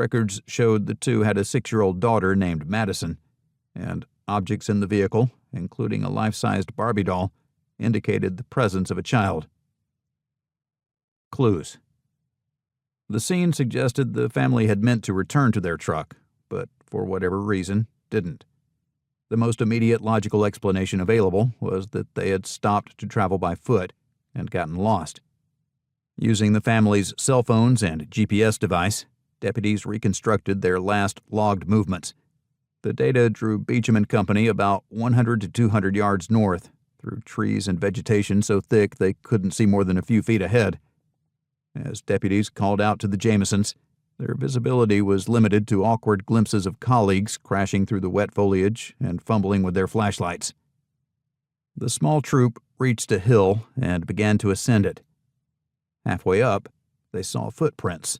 Records showed the two had a 6-year-old daughter named Madison, and objects in the vehicle, including a life-sized Barbie doll, indicated the presence of a child. Clues. The scene suggested the family had meant to return to their truck, but for whatever reason, didn't. The most immediate logical explanation available was that they had stopped to travel by foot and gotten lost. Using the family's cell phones and GPS device, deputies reconstructed their last logged movements. The data drew Beecham and Company about 100 to 200 yards north, through trees and vegetation so thick they couldn't see more than a few feet ahead. As deputies called out to the Jamesons, their visibility was limited to awkward glimpses of colleagues crashing through the wet foliage and fumbling with their flashlights. The small troop reached a hill and began to ascend it. Halfway up, they saw footprints.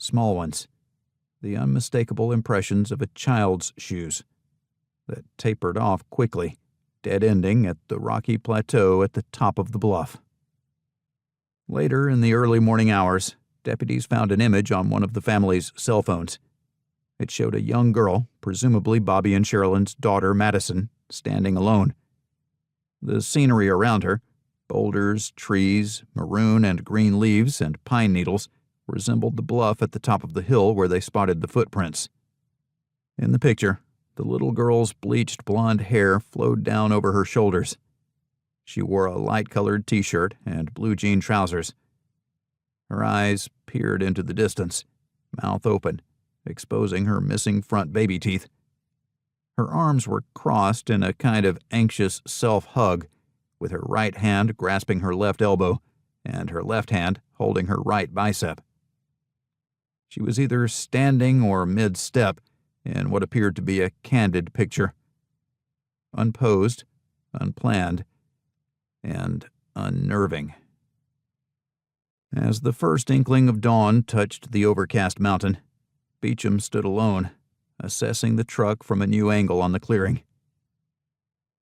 Small ones, the unmistakable impressions of a child's shoes, that tapered off quickly, dead-ending at the rocky plateau at the top of the bluff. Later, in the early morning hours, deputies found an image on one of the family's cell phones. It showed a young girl, presumably Bobby and Sherilyn's daughter Madison, standing alone. The scenery around her, boulders, trees, maroon and green leaves, and pine needles, resembled the bluff at the top of the hill where they spotted the footprints. In the picture, the little girl's bleached blonde hair flowed down over her shoulders. She wore a light-colored t-shirt and blue jean trousers. Her eyes peered into the distance, mouth open, exposing her missing front baby teeth. Her arms were crossed in a kind of anxious self-hug, with her right hand grasping her left elbow and her left hand holding her right bicep. She was either standing or mid-step in what appeared to be a candid picture. Unposed, unplanned, and unnerving. As the first inkling of dawn touched the overcast mountain, Beecham stood alone, assessing the truck from a new angle on the clearing.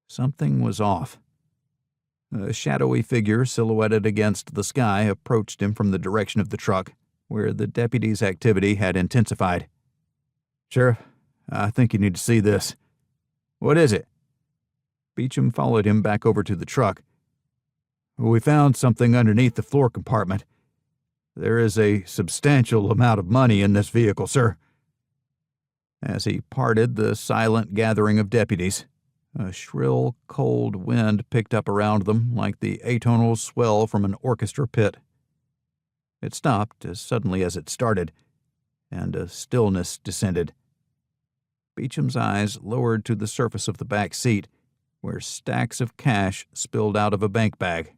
Something was off. A shadowy figure silhouetted against the sky approached him from the direction of the truck, where the deputy's activity had intensified. "Sheriff, I think you need to see this." "What is it?" Beecham followed him back over to the truck. "We found something underneath the floor compartment. There is a substantial amount of money in this vehicle, sir." As he parted the silent gathering of deputies, a shrill, cold wind picked up around them like the atonal swell from an orchestra pit. It stopped as suddenly as it started, and a stillness descended. Beecham's eyes lowered to the surface of the back seat, where stacks of cash spilled out of a bank bag.